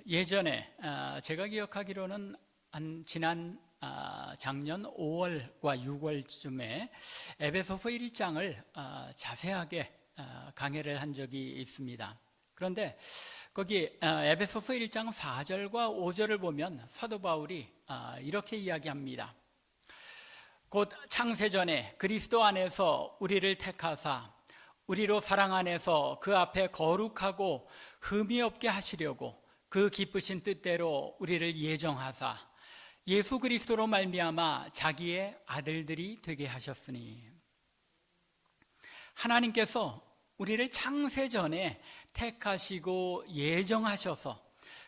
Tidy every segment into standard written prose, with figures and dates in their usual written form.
예전에 제가 기억하기로는 지난 작년 5월과 6월쯤에 에베소서 1장을 자세하게 강해를 한 적이 있습니다. 그런데 거기 에베소서 1장 4절과 5절을 보면 사도 바울이 이렇게 이야기합니다. 곧 창세전에 그리스도 안에서 우리를 택하사 우리로 사랑 안에서 그 앞에 거룩하고 흠이 없게 하시려고 그 기쁘신 뜻대로 우리를 예정하사 예수 그리스도로 말미암아 자기의 아들들이 되게 하셨으니, 하나님께서 우리를 창세전에 택하시고 예정하셔서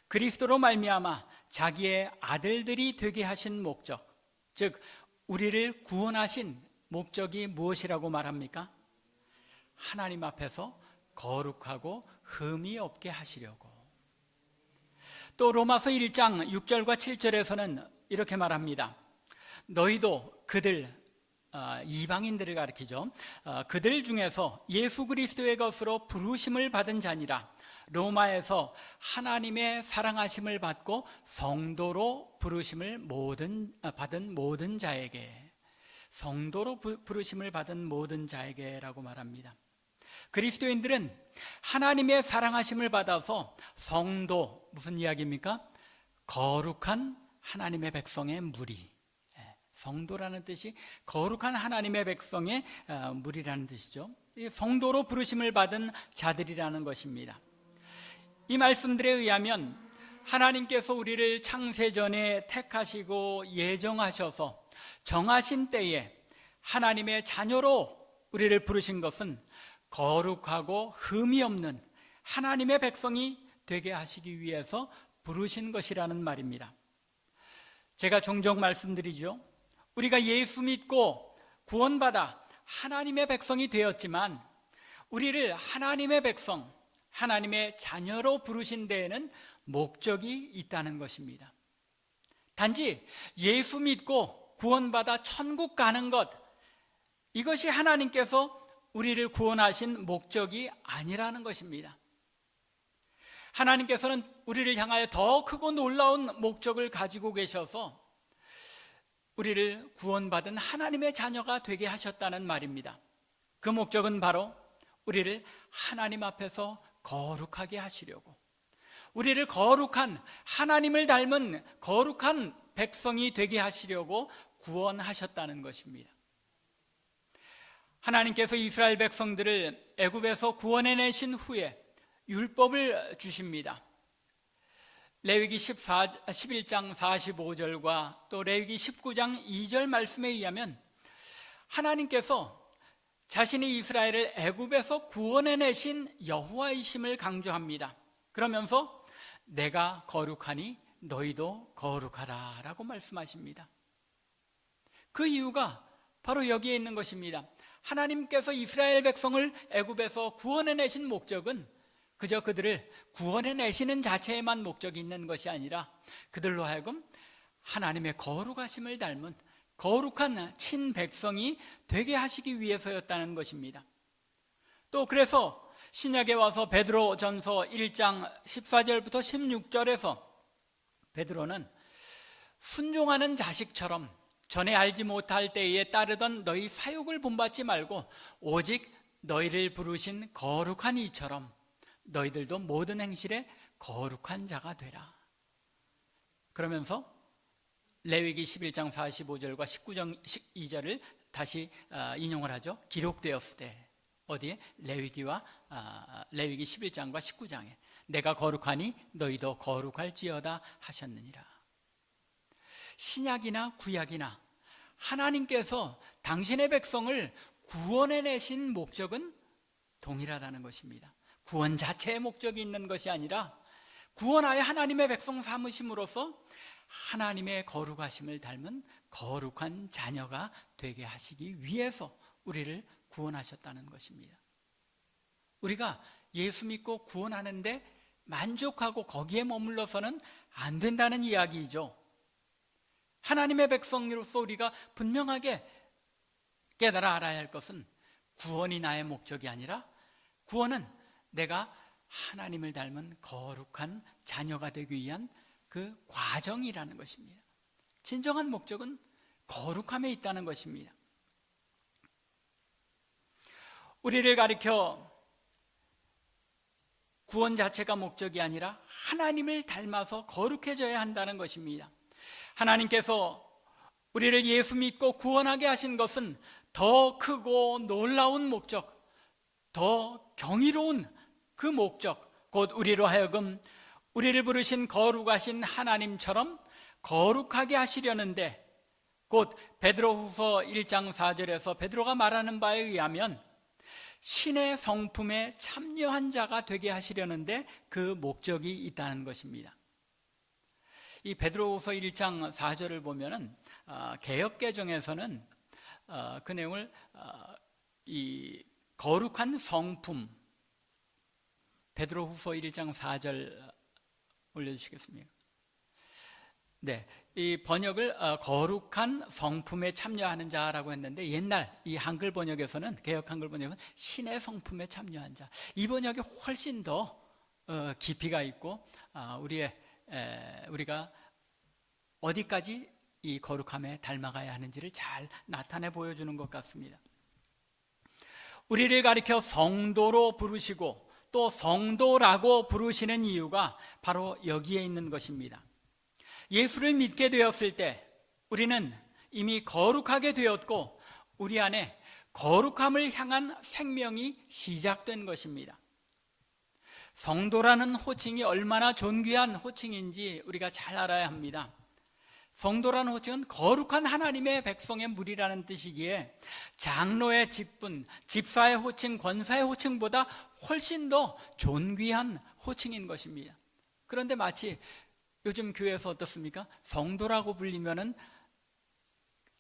그리스도로 말미암아 자기의 아들들이 되게 하신 목적, 즉 우리를 구원하신 목적이 무엇이라고 말합니까? 하나님 앞에서 거룩하고 흠이 없게 하시려고. 또 로마서 1장 6절과 7절에서는 이렇게 말합니다. 너희도 그들, 이방인들을 가리키죠. 그들 중에서 예수 그리스도의 것으로 부르심을 받은 자니라. 로마에서 하나님의 사랑하심을 받고 성도로 부르심을 받은 모든 자에게, 성도로 부르심을 받은 모든 자에게라고 말합니다. 그리스도인들은 하나님의 사랑하심을 받아서 성도, 무슨 이야기입니까? 거룩한 하나님의 백성의 무리. 성도라는 뜻이 거룩한 하나님의 백성의 무리라는 뜻이죠. 성도로 부르심을 받은 자들이라는 것입니다. 이 말씀들에 의하면 하나님께서 우리를 창세전에 택하시고 예정하셔서 정하신 때에 하나님의 자녀로 우리를 부르신 것은 거룩하고 흠이 없는 하나님의 백성이 되게 하시기 위해서 부르신 것이라는 말입니다. 제가 종종 말씀드리죠. 우리가 예수 믿고 구원받아 하나님의 백성이 되었지만 우리를 하나님의 백성, 하나님의 자녀로 부르신 데에는 목적이 있다는 것입니다. 단지 예수 믿고 구원받아 천국 가는 것, 이것이 하나님께서 우리를 구원하신 목적이 아니라는 것입니다. 하나님께서는 우리를 향하여 더 크고 놀라운 목적을 가지고 계셔서 우리를 구원받은 하나님의 자녀가 되게 하셨다는 말입니다. 그 목적은 바로 우리를 하나님 앞에서 거룩하게 하시려고, 우리를 거룩한 하나님을 닮은 거룩한 백성이 되게 하시려고 구원하셨다는 것입니다. 하나님께서 이스라엘 백성들을 애굽에서 구원해내신 후에 율법을 주십니다. 레위기 11장 45절과 또 레위기 19장 2절 말씀에 의하면 하나님께서 자신이 이스라엘을 애굽에서 구원해내신 여호와이심을 강조합니다. 그러면서 내가 거룩하니 너희도 거룩하라 라고 말씀하십니다. 그 이유가 바로 여기에 있는 것입니다. 하나님께서 이스라엘 백성을 애굽에서 구원해내신 목적은 그저 그들을 구원해내시는 자체에만 목적이 있는 것이 아니라 그들로 하여금 하나님의 거룩하심을 닮은 거룩한 친백성이 되게 하시기 위해서였다는 것입니다. 또 그래서 신약에 와서 베드로전서 1장 14절부터 16절에서 베드로는 순종하는 자식처럼 전에 알지 못할 때에 따르던 너희 사욕을 본받지 말고 오직 너희를 부르신 거룩한 이처럼 너희들도 모든 행실에 거룩한 자가 되라. 그러면서 레위기 11장 45절과 19장 2절을 다시 인용을 하죠. 기록되었을 때, 어디에? 레위기 11장과 19장에 내가 거룩하니 너희도 거룩할지어다 하셨느니라. 신약이나 구약이나 하나님께서 당신의 백성을 구원해내신 목적은 동일하다는 것입니다. 구원 자체의 목적이 있는 것이 아니라 구원하여 하나님의 백성 삼으심으로써 하나님의 거룩하심을 닮은 거룩한 자녀가 되게 하시기 위해서 우리를 구원하셨다는 것입니다. 우리가 예수 믿고 구원하는데 만족하고 거기에 머물러서는 안 된다는 이야기이죠. 하나님의 백성으로서 우리가 분명하게 깨달아 알아야 할 것은 구원이 나의 목적이 아니라 구원은 내가 하나님을 닮은 거룩한 자녀가 되기 위한 그 과정이라는 것입니다. 진정한 목적은 거룩함에 있다는 것입니다. 우리를 가리켜 구원 자체가 목적이 아니라 하나님을 닮아서 거룩해져야 한다는 것입니다. 하나님께서 우리를 예수 믿고 구원하게 하신 것은 더 크고 놀라운 목적, 더 경이로운 그 목적, 곧 우리로 하여금 우리를 부르신 거룩하신 하나님처럼 거룩하게 하시려는데, 곧 베드로후서 1장 4절에서 베드로가 말하는 바에 의하면 신의 성품에 참여한 자가 되게 하시려는데 그 목적이 있다는 것입니다. 이 베드로후서 1장 4절을 보면은 개역개정에서는 그 내용을 이 거룩한 성품, 베드로후서 1장 4절 올려주시겠습니까? 네, 이 번역을 거룩한 성품에 참여하는 자라고 했는데, 옛날 이 한글 번역에서는, 개역 한글 번역은 신의 성품에 참여한 자, 이 번역이 훨씬 더 깊이가 있고 우리가 어디까지 이 거룩함에 닮아가야 하는지를 잘 나타내 보여주는 것 같습니다. 우리를 가리켜 성도로 부르시고 또 성도라고 부르시는 이유가 바로 여기에 있는 것입니다. 예수를 믿게 되었을 때 우리는 이미 거룩하게 되었고 우리 안에 거룩함을 향한 생명이 시작된 것입니다. 성도라는 호칭이 얼마나 존귀한 호칭인지 우리가 잘 알아야 합니다. 성도라는 호칭은 거룩한 하나님의 백성의 무리라는 뜻이기에 장로의 직분, 집사의 호칭, 권사의 호칭보다 훨씬 더 존귀한 호칭인 것입니다. 그런데 마치 요즘 교회에서 어떻습니까? 성도라고 불리면은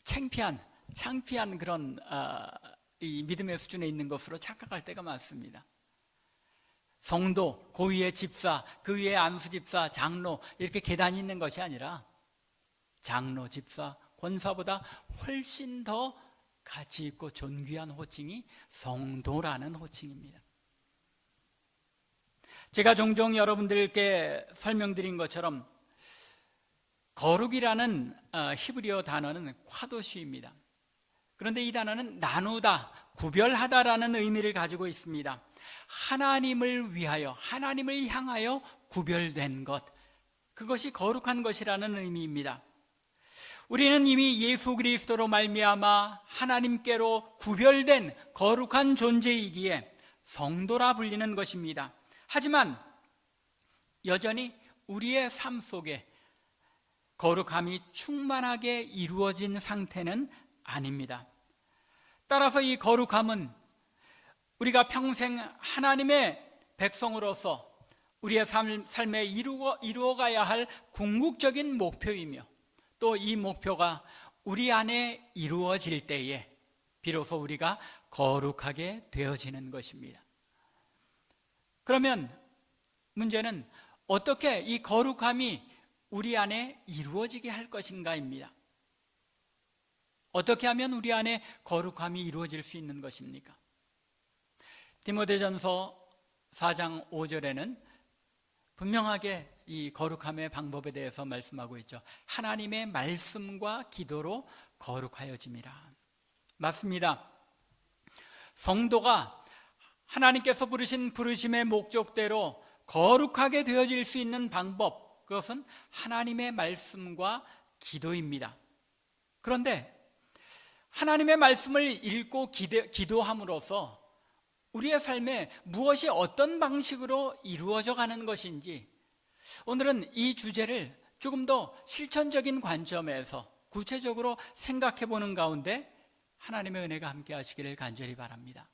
창피한 그런 이 믿음의 수준에 있는 것으로 착각할 때가 많습니다. 성도, 그 위에 집사, 그 위에 안수집사, 장로 이렇게 계단이 있는 것이 아니라 장로, 집사, 권사보다 훨씬 더 가치 있고 존귀한 호칭이 성도라는 호칭입니다. 제가 종종 여러분들께 설명드린 것처럼 거룩이라는 히브리어 단어는 콰도시입니다. 그런데 이 단어는 나누다, 구별하다라는 의미를 가지고 있습니다. 하나님을 위하여, 하나님을 향하여 구별된 것, 그것이 거룩한 것이라는 의미입니다. 우리는 이미 예수 그리스도로 말미암아 하나님께로 구별된 거룩한 존재이기에 성도라 불리는 것입니다. 하지만 여전히 우리의 삶 속에 거룩함이 충만하게 이루어진 상태는 아닙니다. 따라서 이 거룩함은 우리가 평생 하나님의 백성으로서 우리의 삶에 이루어가야 할 궁극적인 목표이며 또 이 목표가 우리 안에 이루어질 때에 비로소 우리가 거룩하게 되어지는 것입니다. 그러면 문제는 어떻게 이 거룩함이 우리 안에 이루어지게 할 것인가입니다. 어떻게 하면 우리 안에 거룩함이 이루어질 수 있는 것입니까? 디모데전서 4장 5절에는 분명하게 이 거룩함의 방법에 대해서 말씀하고 있죠. 하나님의 말씀과 기도로 거룩하여짐이라. 맞습니다. 성도가 하나님께서 부르신 부르심의 목적대로 거룩하게 되어질 수 있는 방법, 그것은 하나님의 말씀과 기도입니다. 그런데 하나님의 말씀을 읽고 기도함으로써 우리의 삶에 무엇이 어떤 방식으로 이루어져 가는 것인지, 오늘은 이 주제를 조금 더 실천적인 관점에서 구체적으로 생각해 보는 가운데 하나님의 은혜가 함께 하시기를 간절히 바랍니다.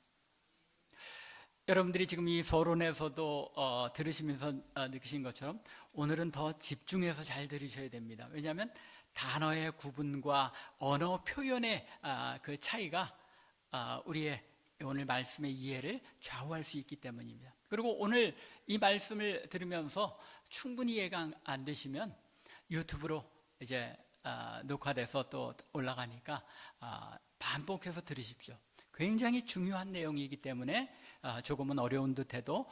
여러분들이 지금 이 서론에서도 들으시면서 느끼신 것처럼 오늘은 더 집중해서 잘 들으셔야 됩니다. 왜냐하면 단어의 구분과 언어 표현의 그 차이가 우리의 오늘 말씀의 이해를 좌우할 수 있기 때문입니다. 그리고 오늘 이 말씀을 들으면서 충분히 이해가 안 되시면 유튜브로 이제 녹화돼서 또 올라가니까 반복해서 들으십시오. 굉장히 중요한 내용이기 때문에 조금은 어려운 듯해도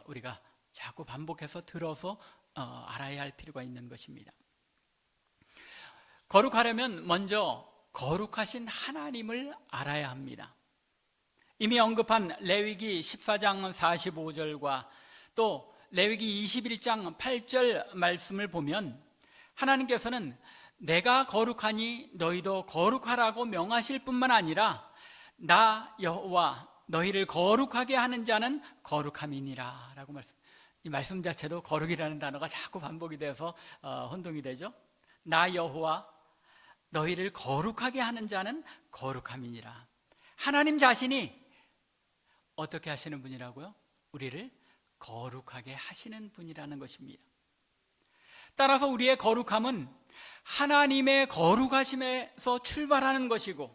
우리가 자꾸 반복해서 들어서 알아야 할 필요가 있는 것입니다. 거룩하려면 먼저 거룩하신 하나님을 알아야 합니다. 이미 언급한 레위기 14장 45절과 또 레위기 21장 8절 말씀을 보면 하나님께서는 내가 거룩하니 너희도 거룩하라고 명하실 뿐만 아니라 나 여호와 너희를 거룩하게 하는 자는 거룩함이니라 라고 이 말씀 자체도 거룩이라는 단어가 자꾸 반복이 돼서 혼동이 되죠. 나 여호와 너희를 거룩하게 하는 자는 거룩함이니라. 하나님 자신이 어떻게 하시는 분이라고요? 우리를 거룩하게 하시는 분이라는 것입니다. 따라서 우리의 거룩함은 하나님의 거룩하심에서 출발하는 것이고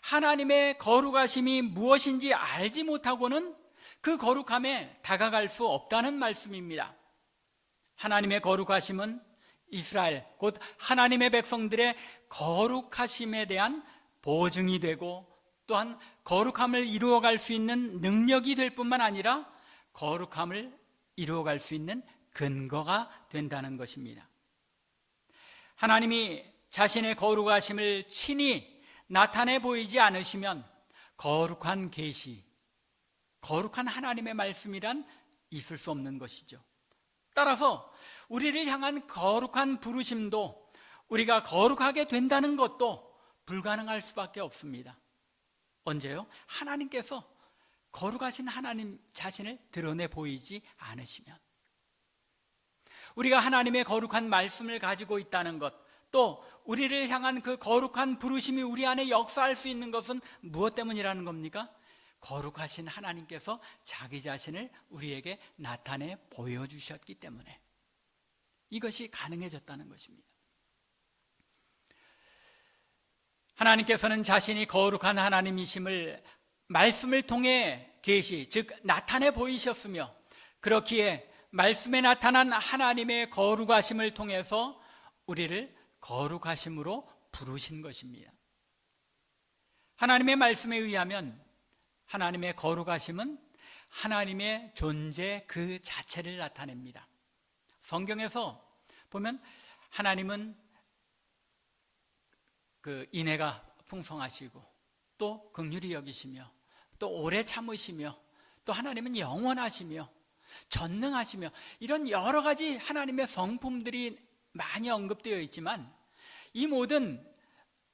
하나님의 거룩하심이 무엇인지 알지 못하고는 그 거룩함에 다가갈 수 없다는 말씀입니다. 하나님의 거룩하심은 이스라엘 곧 하나님의 백성들의 거룩하심에 대한 보증이 되고 또한 거룩함을 이루어갈 수 있는 능력이 될 뿐만 아니라 거룩함을 이루어갈 수 있는 근거가 된다는 것입니다. 하나님이 자신의 거룩하심을 친히 나타내 보이지 않으시면 거룩한 계시, 거룩한 하나님의 말씀이란 있을 수 없는 것이죠. 따라서 우리를 향한 거룩한 부르심도 우리가 거룩하게 된다는 것도 불가능할 수밖에 없습니다. 언제요? 하나님께서 거룩하신 하나님 자신을 드러내 보이지 않으시면. 우리가 하나님의 거룩한 말씀을 가지고 있다는 것, 또 우리를 향한 그 거룩한 부르심이 우리 안에 역사할 수 있는 것은 무엇 때문이라는 겁니까? 거룩하신 하나님께서 자기 자신을 우리에게 나타내 보여주셨기 때문에 이것이 가능해졌다는 것입니다. 하나님께서는 자신이 거룩한 하나님이심을 말씀을 통해 계시, 즉 나타내 보이셨으며 그렇기에 말씀에 나타난 하나님의 거룩하심을 통해서 우리를 거룩하심으로 부르신 것입니다. 하나님의 말씀에 의하면 하나님의 거룩하심은 하나님의 존재 그 자체를 나타냅니다. 성경에서 보면 하나님은 그 인애가 풍성하시고 또 긍휼히 여기시며 또 오래 참으시며 또 하나님은 영원하시며 전능하시며 이런 여러 가지 하나님의 성품들이 많이 언급되어 있지만 이 모든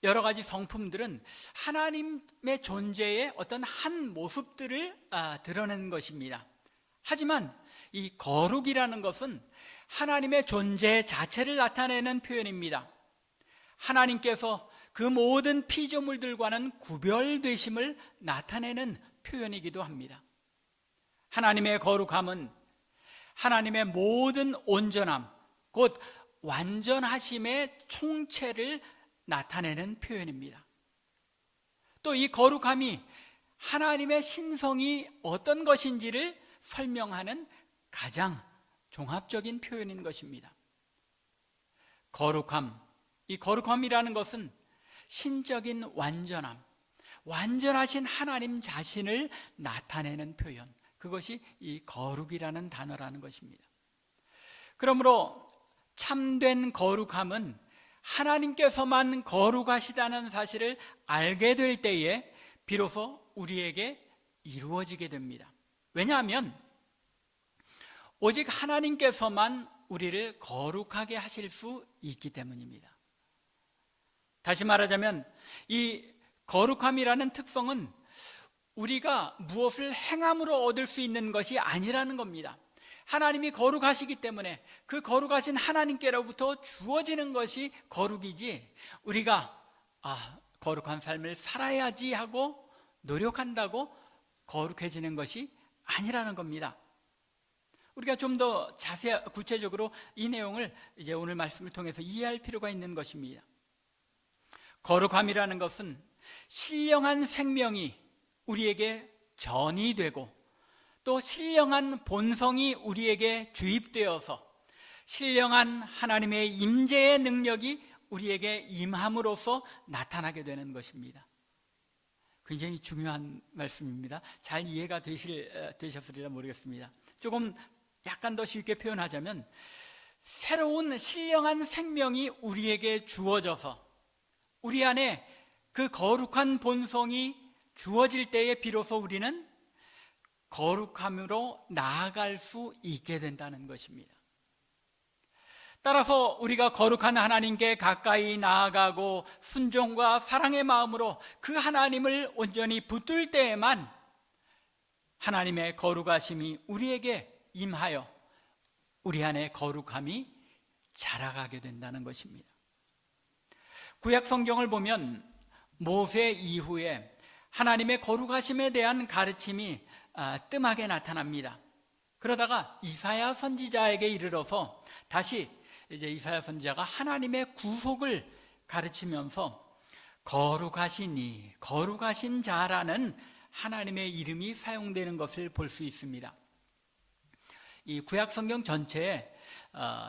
여러 가지 성품들은 하나님의 존재의 어떤 한 모습들을 드러내는 것입니다. 하지만 이 거룩이라는 것은 하나님의 존재 자체를 나타내는 표현입니다. 하나님께서 그 모든 피조물들과는 구별되심을 나타내는 표현이기도 합니다. 하나님의 거룩함은 하나님의 모든 온전함, 곧 완전하심의 총체를 나타내는 표현입니다. 또 이 거룩함이 하나님의 신성이 어떤 것인지를 설명하는 가장 종합적인 표현인 것입니다. 거룩함, 이 거룩함이라는 것은 신적인 완전함, 완전하신 하나님 자신을 나타내는 표현, 그것이 이 거룩이라는 단어라는 것입니다. 그러므로 참된 거룩함은 하나님께서만 거룩하시다는 사실을 알게 될 때에 비로소 우리에게 이루어지게 됩니다. 왜냐하면 오직 하나님께서만 우리를 거룩하게 하실 수 있기 때문입니다. 다시 말하자면 이 거룩함이라는 특성은 우리가 무엇을 행함으로 얻을 수 있는 것이 아니라는 겁니다. 하나님이 거룩하시기 때문에 그 거룩하신 하나님께로부터 주어지는 것이 거룩이지 우리가 거룩한 삶을 살아야지 하고 노력한다고 거룩해지는 것이 아니라는 겁니다. 우리가 좀 더 구체적으로 이 내용을 이제 오늘 말씀을 통해서 이해할 필요가 있는 것입니다. 거룩함이라는 것은 신령한 생명이 우리에게 전이되고 또 신령한 본성이 우리에게 주입되어서 신령한 하나님의 임재의 능력이 우리에게 임함으로써 나타나게 되는 것입니다. 굉장히 중요한 말씀입니다. 잘 이해가 되셨으리라 모르겠습니다. 조금 약간 더 쉽게 표현하자면 새로운 신령한 생명이 우리에게 주어져서 우리 안에 그 거룩한 본성이 주어질 때에 비로소 우리는 거룩함으로 나아갈 수 있게 된다는 것입니다. 따라서 우리가 거룩한 하나님께 가까이 나아가고 순종과 사랑의 마음으로 그 하나님을 온전히 붙들 때에만 하나님의 거룩하심이 우리에게 임하여 우리 안에 거룩함이 자라가게 된다는 것입니다. 구약 성경을 보면 모세 이후에 하나님의 거룩하심에 대한 가르침이 뜸하게 나타납니다. 그러다가 이사야 선지자에게 이르러서 다시 이제 이사야 선지자가 하나님의 구속을 가르치면서 거룩하시니 거룩하신 자라는 하나님의 이름이 사용되는 것을 볼 수 있습니다. 이 구약 성경 전체에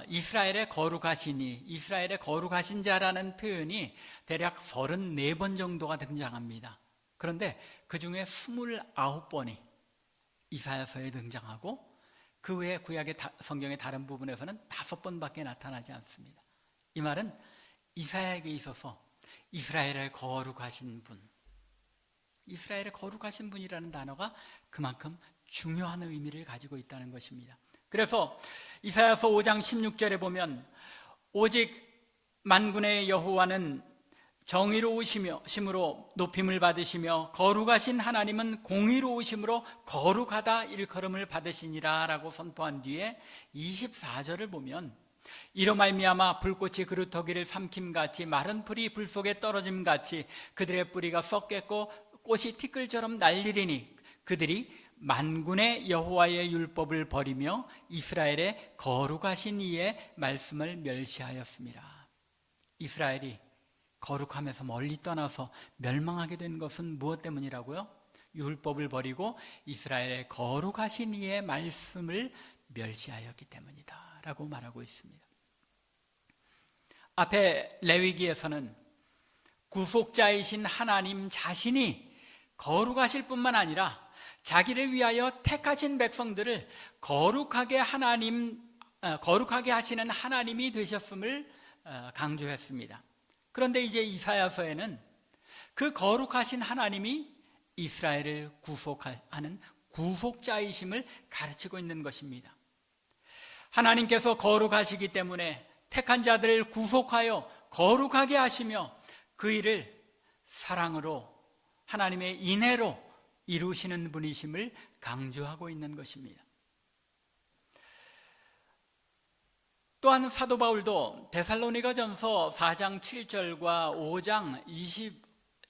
이스라엘의 거룩하시니 이스라엘의 거룩하신 자라는 표현이 대략 34번 정도가 등장합니다. 그런데 그 중에 29번이 이사야서에 등장하고 그 외에 구약의 성경의 다른 부분에서는 5번밖에 나타나지 않습니다. 이 말은 이사야에게 있어서 이스라엘의 거룩하신 분, 이스라엘의 거룩하신 분이라는 단어가 그만큼 중요한 의미를 가지고 있다는 것입니다. 그래서 이사야서 5장 16절에 보면 오직 만군의 여호와는 정의로우심으로 높임을 받으시며 거룩하신 하나님은 공의로우심으로 거룩하다 일컬음을 받으시니라 라고 선포한 뒤에 24절을 보면 이로 말미암아 불꽃이 그루터기를 삼킴같이 마른 풀이 불 속에 떨어짐같이 그들의 뿌리가 썩겠고 꽃이 티끌처럼 날리리니 그들이 만군의 여호와의 율법을 버리며 이스라엘의 거룩하신 이의 말씀을 멸시하였습니다. 이스라엘이 거룩함에서 멀리 떠나서 멸망하게 된 것은 무엇 때문이라고요? 율법을 버리고 이스라엘의 거룩하신 이의 말씀을 멸시하였기 때문이다 라고 말하고 있습니다. 앞에 레위기에서는 구속자이신 하나님 자신이 거룩하실 뿐만 아니라 자기를 위하여 택하신 백성들을 거룩하게 하시는 하나님이 되셨음을 강조했습니다. 그런데 이제 이사야서에는 그 거룩하신 하나님이 이스라엘을 구속하는 구속자이심을 가르치고 있는 것입니다. 하나님께서 거룩하시기 때문에 택한 자들을 구속하여 거룩하게 하시며 그 일을 사랑으로 하나님의 인애로 이루시는 분이심을 강조하고 있는 것입니다. 또한 사도 바울도 데살로니가전서 4장 7절과 5장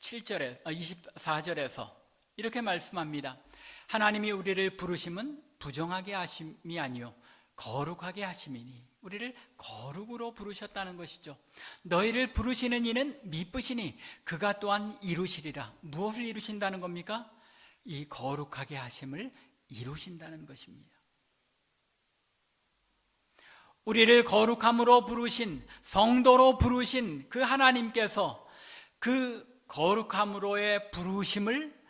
24절에서 이렇게 말씀합니다. 하나님이 우리를 부르심은 부정하게 하심이 아니요 거룩하게 하심이니 우리를 거룩으로 부르셨다는 것이죠. 너희를 부르시는 이는 미쁘시니 그가 또한 이루시리라. 무엇을 이루신다는 겁니까? 이 거룩하게 하심을 이루신다는 것입니다. 우리를 거룩함으로 부르신, 성도로 부르신 그 하나님께서 그 거룩함으로의 부르심을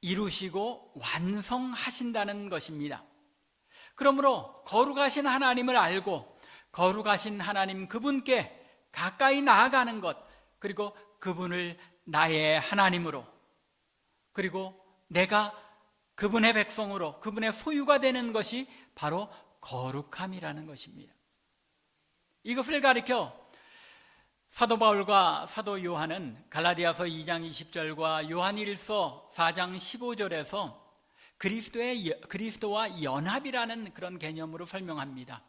이루시고 완성하신다는 것입니다. 그러므로 거룩하신 하나님을 알고 거룩하신 하나님 그분께 가까이 나아가는 것, 그리고 그분을 나의 하나님으로, 그리고 내가 그분의 백성으로 그분의 소유가 되는 것이 바로 거룩함이라는 것입니다. 이것을 가리켜 사도 바울과 사도 요한은 갈라디아서 2장 20절과 요한일서 4장 15절에서 그리스도와 연합이라는 그런 개념으로 설명합니다.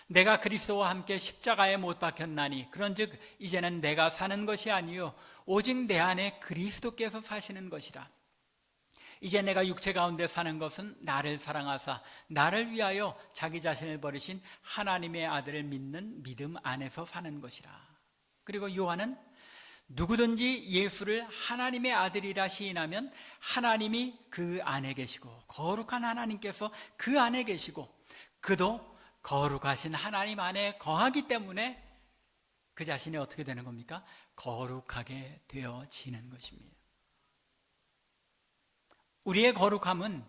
내가 그리스도와 함께 십자가에 못 박혔나니 그런즉 이제는 내가 사는 것이 아니요 오직 내 안에 그리스도께서 사시는 것이라. 이제 내가 육체 가운데 사는 것은 나를 사랑하사 나를 위하여 자기 자신을 버리신 하나님의 아들을 믿는 믿음 안에서 사는 것이라. 그리고 요한은 누구든지 예수를 하나님의 아들이라 시인하면 하나님이 그 안에 계시고 거룩한 하나님께서 그 안에 계시고 그도 거룩하신 하나님 안에 거하기 때문에 그 자신이 어떻게 되는 겁니까? 거룩하게 되어지는 것입니다. 우리의 거룩함은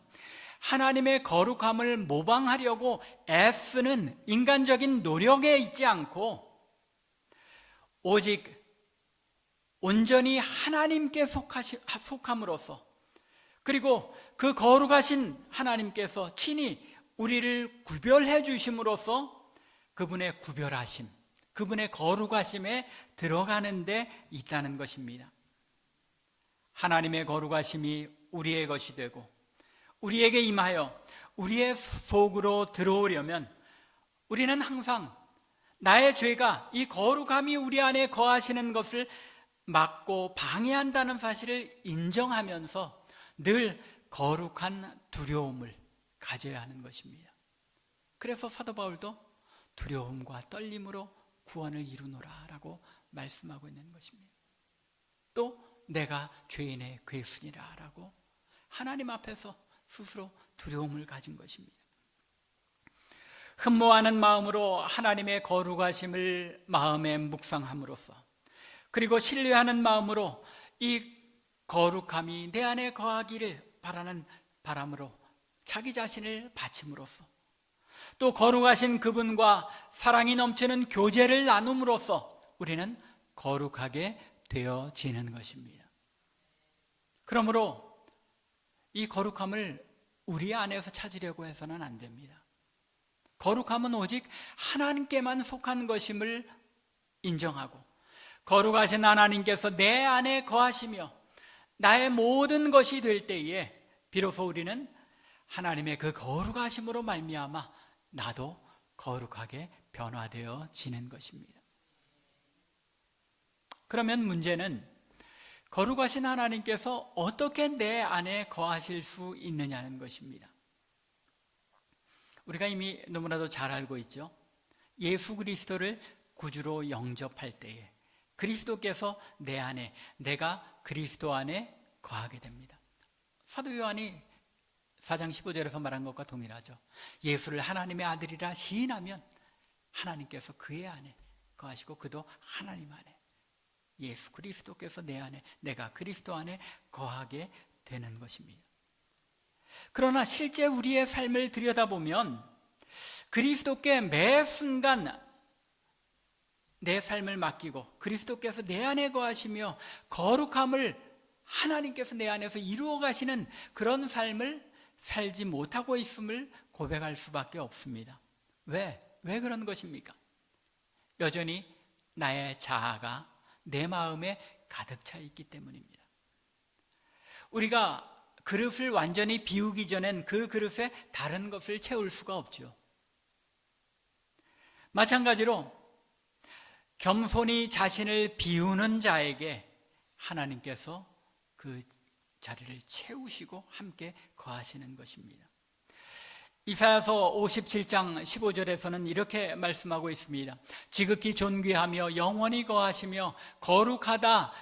하나님의 거룩함을 모방하려고 애쓰는 인간적인 노력에 있지 않고 오직 온전히 하나님께 속함으로써, 그리고 그 거룩하신 하나님께서 친히 우리를 구별해 주심으로써 그분의 구별하심, 그분의 거룩하심에 들어가는 데 있다는 것입니다. 하나님의 거룩하심이 우리의 것이 되고 우리에게 임하여 우리의 속으로 들어오려면 우리는 항상 나의 죄가 이 거룩함이 우리 안에 거하시는 것을 막고 방해한다는 사실을 인정하면서 늘 거룩한 두려움을 가져야 하는 것입니다. 그래서 사도 바울도 두려움과 떨림으로 구원을 이루노라 라고 말씀하고 있는 것입니다. 또 내가 죄인의 괴순이라 라고 하나님 앞에서 스스로 두려움을 가진 것입니다. 흠모하는 마음으로 하나님의 거룩하심을 마음에 묵상함으로써, 그리고 신뢰하는 마음으로 이 거룩함이 내 안에 거하기를 바라는 바람으로 자기 자신을 바침으로써, 또 거룩하신 그분과 사랑이 넘치는 교제를 나눔으로써 우리는 거룩하게 되어지는 것입니다. 그러므로 이 거룩함을 우리 안에서 찾으려고 해서는 안 됩니다. 거룩함은 오직 하나님께만 속한 것임을 인정하고, 거룩하신 하나님께서 내 안에 거하시며 나의 모든 것이 될 때에 비로소 우리는 하나님의 그 거룩하심으로 말미암아 나도 거룩하게 변화되어지는 것입니다. 그러면 문제는 거룩하신 하나님께서 어떻게 내 안에 거하실 수 있느냐는 것입니다. 우리가 이미 너무나도 잘 알고 있죠. 예수 그리스도를 구주로 영접할 때에 그리스도께서 내 안에, 내가 그리스도 안에 거하게 됩니다. 사도 요한이 4장 15절에서 말한 것과 동일하죠. 예수를 하나님의 아들이라 시인하면 하나님께서 그의 안에 거하시고 그도 하나님 안에, 예수 그리스도께서 내 안에, 내가 그리스도 안에 거하게 되는 것입니다. 그러나 실제 우리의 삶을 들여다보면 그리스도께 매 순간 내 삶을 맡기고 그리스도께서 내 안에 거하시며 거룩함을 하나님께서 내 안에서 이루어 가시는 그런 삶을 살지 못하고 있음을 고백할 수밖에 없습니다. 왜 그런 것입니까? 여전히 나의 자아가 내 마음에 가득 차 있기 때문입니다. 우리가 그릇을 완전히 비우기 전엔 그 그릇에 다른 것을 채울 수가 없죠. 마찬가지로 겸손히 자신을 비우는 자에게 하나님께서 그 자리를 채우시고 함께 거하시는 것입니다. 이사야서 57장 15절에서는 이렇게 말씀하고 있습니다. 지극히 존귀하며 영원히 거하시며 거룩하다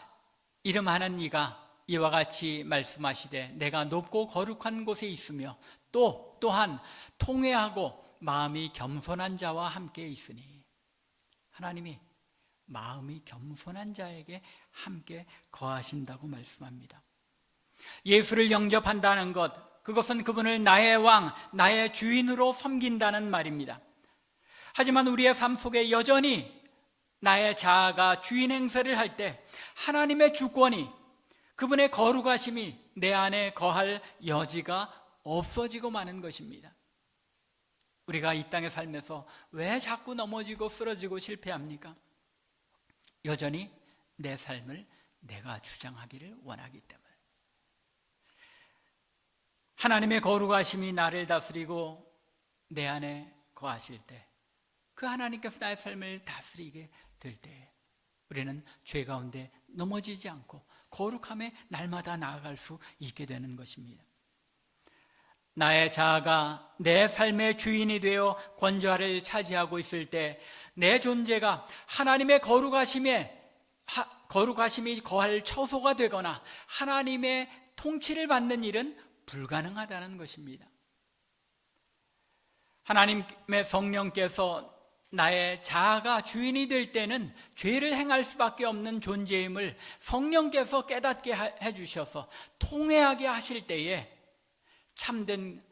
이름하는 이가 이와 같이 말씀하시되 내가 높고 거룩한 곳에 있으며 또한 통회하고 마음이 겸손한 자와 함께 있으니, 하나님이 마음이 겸손한 자에게 함께 거하신다고 말씀합니다. 예수를 영접한다는 것, 그것은 그분을 나의 왕, 나의 주인으로 섬긴다는 말입니다. 하지만 우리의 삶 속에 여전히 나의 자아가 주인 행세를 할 때 하나님의 주권이, 그분의 거룩하심이 내 안에 거할 여지가 없어지고 마는 것입니다. 우리가 이 땅에 살면서 왜 자꾸 넘어지고 쓰러지고 실패합니까? 여전히 내 삶을 내가 주장하기를 원하기 때문에. 하나님의 거룩하심이 나를 다스리고 내 안에 거하실 때, 그 하나님께서 나의 삶을 다스리게 될 때 우리는 죄 가운데 넘어지지 않고 거룩함에 날마다 나아갈 수 있게 되는 것입니다. 나의 자아가 내 삶의 주인이 되어 권좌를 차지하고 있을 때 내 존재가 하나님의 거룩하심이 거할 처소가 되거나 하나님의 통치를 받는 일은 불가능하다는 것입니다. 하나님의 성령께서 나의 자아가 주인이 될 때는 죄를 행할 수밖에 없는 존재임을 성령께서 깨닫게 해주셔서 통회하게 하실 때에 참된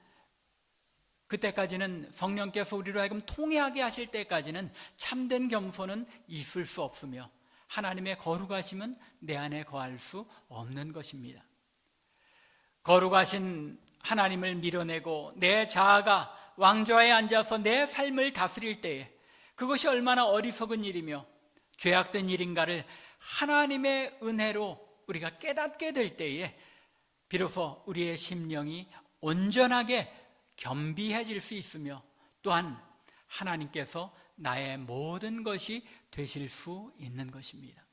그때까지는 성령께서 우리로 하여금 통회하게 하실 때까지는 참된 겸손은 있을 수 없으며 하나님의 거룩하심은 내 안에 거할 수 없는 것입니다. 거룩하신 하나님을 밀어내고 내 자아가 왕좌에 앉아서 내 삶을 다스릴 때에 그것이 얼마나 어리석은 일이며 죄악된 일인가를 하나님의 은혜로 우리가 깨닫게 될 때에 비로소 우리의 심령이 온전하게 겸비해질 수 있으며 또한 하나님께서 나의 모든 것이 되실 수 있는 것입니다.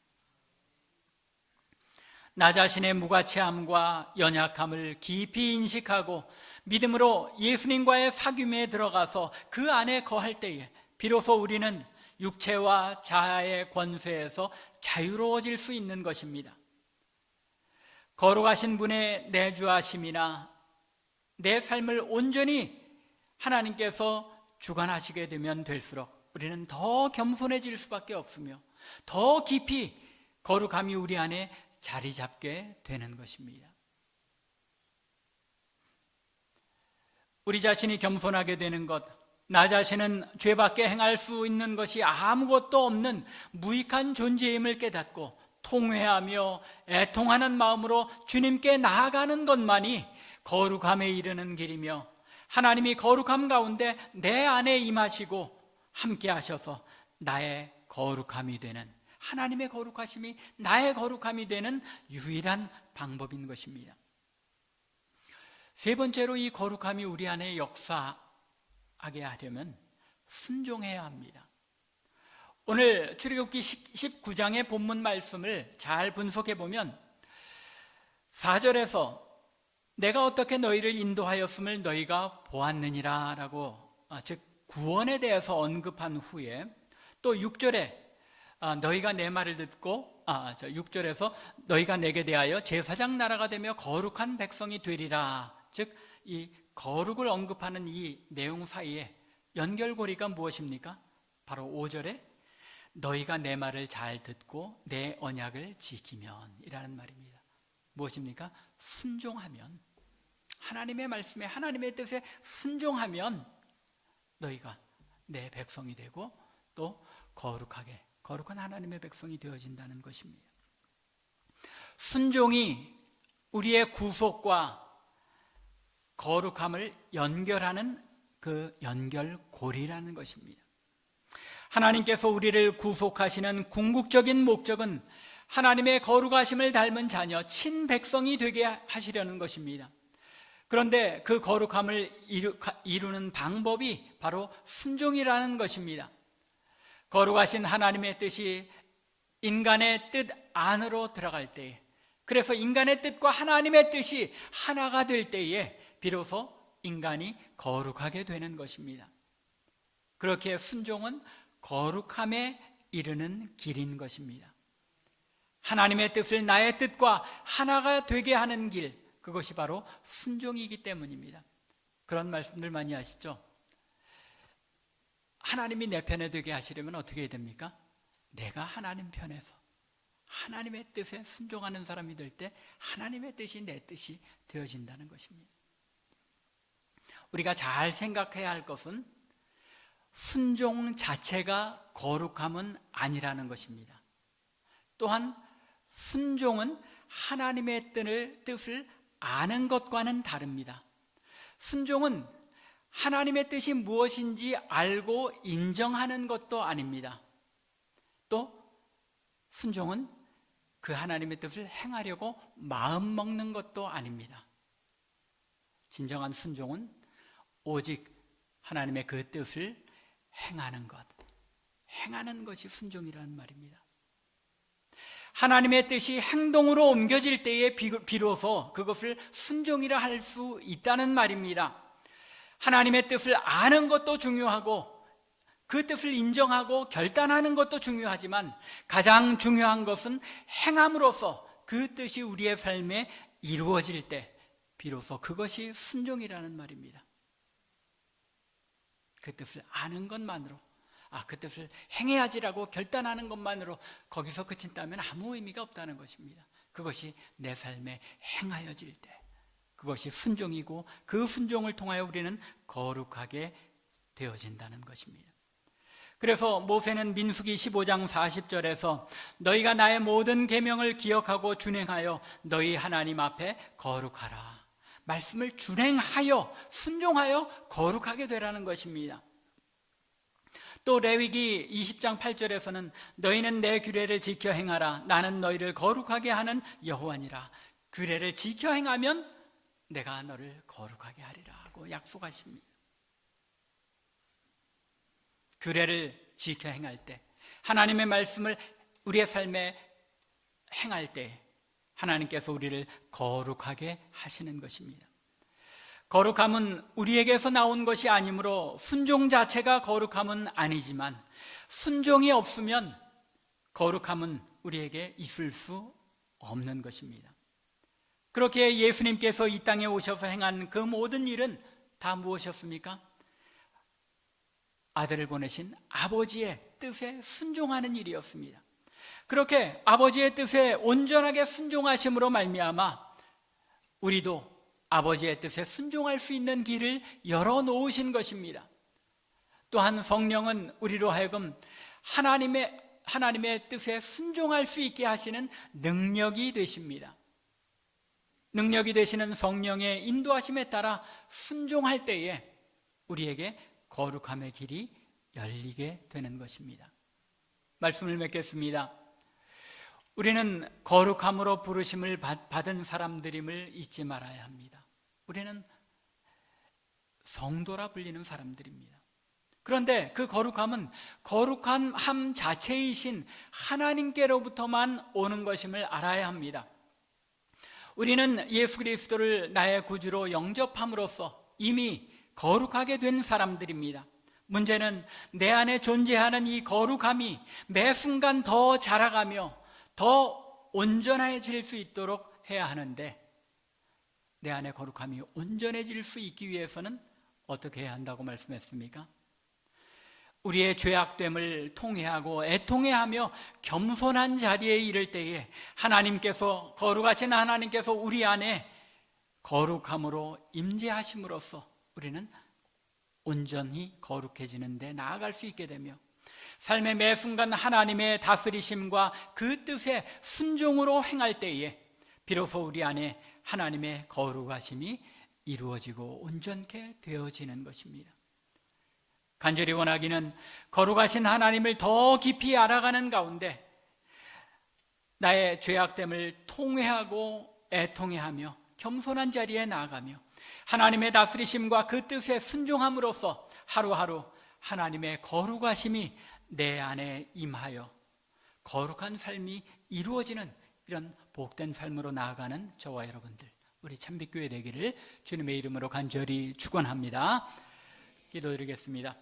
나 자신의 무가치함과 연약함을 깊이 인식하고 믿음으로 예수님과의 사귐에 들어가서 그 안에 거할 때에 비로소 우리는 육체와 자아의 권세에서 자유로워질 수 있는 것입니다. 거룩하신 분의 내주하심이나 내 삶을 온전히 하나님께서 주관하시게 되면 될수록 우리는 더 겸손해질 수밖에 없으며 더 깊이 거룩함이 우리 안에 자리 잡게 되는 것입니다. 우리 자신이 겸손하게 되는 것, 나 자신은 죄밖에 행할 수 있는 것이 아무것도 없는 무익한 존재임을 깨닫고 통회하며 애통하는 마음으로 주님께 나아가는 것만이 거룩함에 이르는 길이며 하나님이 거룩함 가운데 내 안에 임하시고 함께 하셔서 나의 거룩함이 되는, 하나님의 거룩하심이 나의 거룩함이 되는 유일한 방법인 것입니다. 세 번째로 이 거룩함이 우리 안에 역사하게 하려면 순종해야 합니다. 오늘 출애굽기 19장의 본문 말씀을 잘 분석해 보면 4절에서 내가 어떻게 너희를 인도하였음을 너희가 보았느니라 라고, 즉 구원에 대해서 언급한 후에 또 6절에 너희가 내 말을 듣고 6절에서 너희가 내게 대하여 제사장 나라가 되며 거룩한 백성이 되리라, 즉 이 거룩을 언급하는 이 내용 사이에 연결고리가 무엇입니까? 바로 5절에 너희가 내 말을 잘 듣고 내 언약을 지키면 이라는 말입니다. 무엇입니까? 순종하면, 하나님의 말씀에 하나님의 뜻에 순종하면 너희가 내 백성이 되고 또 거룩한 하나님의 백성이 되어진다는 것입니다. 순종이 우리의 구속과 거룩함을 연결하는 그 연결고리라는 것입니다. 하나님께서 우리를 구속하시는 궁극적인 목적은 하나님의 거룩하심을 닮은 자녀, 친백성이 되게 하시려는 것입니다. 그런데 그 거룩함을 이루는 방법이 바로 순종이라는 것입니다. 거룩하신 하나님의 뜻이 인간의 뜻 안으로 들어갈 때에, 그래서 인간의 뜻과 하나님의 뜻이 하나가 될 때에 비로소 인간이 거룩하게 되는 것입니다. 그렇게 순종은 거룩함에 이르는 길인 것입니다. 하나님의 뜻을 나의 뜻과 하나가 되게 하는 길, 그것이 바로 순종이기 때문입니다. 그런 말씀들 많이 하시죠? 하나님이 내 편에 되게 하시려면 어떻게 해야 됩니까? 내가 하나님 편에서 하나님의 뜻에 순종하는 사람이 될 때 하나님의 뜻이 내 뜻이 되어진다는 것입니다. 우리가 잘 생각해야 할 것은 순종 자체가 거룩함은 아니라는 것입니다. 또한 순종은 하나님의 뜻을 아는 것과는 다릅니다. 순종은 하나님의 뜻이 무엇인지 알고 인정하는 것도 아닙니다. 또 순종은 그 하나님의 뜻을 행하려고 마음 먹는 것도 아닙니다. 진정한 순종은 오직 하나님의 그 뜻을 행하는 것이 순종이라는 말입니다. 하나님의 뜻이 행동으로 옮겨질 때에 비로소 그것을 순종이라 할 수 있다는 말입니다. 하나님의 뜻을 아는 것도 중요하고 그 뜻을 인정하고 결단하는 것도 중요하지만 가장 중요한 것은 행함으로써 그 뜻이 우리의 삶에 이루어질 때 비로소 그것이 순종이라는 말입니다. 그 뜻을 아는 것만으로, 그 뜻을 행해야지라고 결단하는 것만으로 거기서 그친다면 아무 의미가 없다는 것입니다. 그것이 내 삶에 행하여질 때 그것이 순종이고 그 순종을 통하여 우리는 거룩하게 되어진다는 것입니다. 그래서 모세는 민수기 15장 40절에서 너희가 나의 모든 계명을 기억하고 준행하여 너희 하나님 앞에 거룩하라. 말씀을 준행하여 순종하여 거룩하게 되라는 것입니다. 또 레위기 20장 8절에서는 너희는 내 규례를 지켜 행하라. 나는 너희를 거룩하게 하는 여호와니라. 규례를 지켜 행하면 내가 너를 거룩하게 하리라 하고 약속하십니다. 규례를 지켜 행할 때, 하나님의 말씀을 우리의 삶에 행할 때 하나님께서 우리를 거룩하게 하시는 것입니다. 거룩함은 우리에게서 나온 것이 아니므로 순종 자체가 거룩함은 아니지만 순종이 없으면 거룩함은 우리에게 있을 수 없는 것입니다. 그렇게 예수님께서 이 땅에 오셔서 행한 그 모든 일은 다 무엇이었습니까? 아들을 보내신 아버지의 뜻에 순종하는 일이었습니다. 그렇게 아버지의 뜻에 온전하게 순종하심으로 말미암아 우리도 아버지의 뜻에 순종할 수 있는 길을 열어놓으신 것입니다. 또한 성령은 우리로 하여금 하나님의 뜻에 순종할 수 있게 하시는 능력이 되십니다. 능력이 되시는 성령의 인도하심에 따라 순종할 때에 우리에게 거룩함의 길이 열리게 되는 것입니다. 말씀을 맺겠습니다. 우리는 거룩함으로 부르심을 받은 사람들임을 잊지 말아야 합니다. 우리는 성도라 불리는 사람들입니다. 그런데 그 거룩함은 거룩함 자체이신 하나님께로부터만 오는 것임을 알아야 합니다. 우리는 예수 그리스도를 나의 구주로 영접함으로써 이미 거룩하게 된 사람들입니다. 문제는 내 안에 존재하는 이 거룩함이 매 순간 더 자라가며 더 온전해질 수 있도록 해야 하는데, 내 안에 거룩함이 온전해질 수 있기 위해서는 어떻게 해야 한다고 말씀했습니까? 우리의 죄악됨을 통회하고 애통해하며 겸손한 자리에 이를 때에 하나님께서, 거룩하신 하나님께서 우리 안에 거룩함으로 임재하심으로써 우리는 온전히 거룩해지는 데 나아갈 수 있게 되며 삶의 매 순간 하나님의 다스리심과 그 뜻에 순종으로 행할 때에 비로소 우리 안에 하나님의 거룩하심이 이루어지고 온전케 되어지는 것입니다. 간절히 원하기는 거룩하신 하나님을 더 깊이 알아가는 가운데 나의 죄악됨을 통회하고 애통해하며 겸손한 자리에 나아가며 하나님의 다스리심과 그 뜻에 순종함으로써 하루하루 하나님의 거룩하심이 내 안에 임하여 거룩한 삶이 이루어지는 이런 복된 삶으로 나아가는 저와 여러분들, 우리 참빛교회 되기를 주님의 이름으로 간절히 축원합니다. 기도드리겠습니다.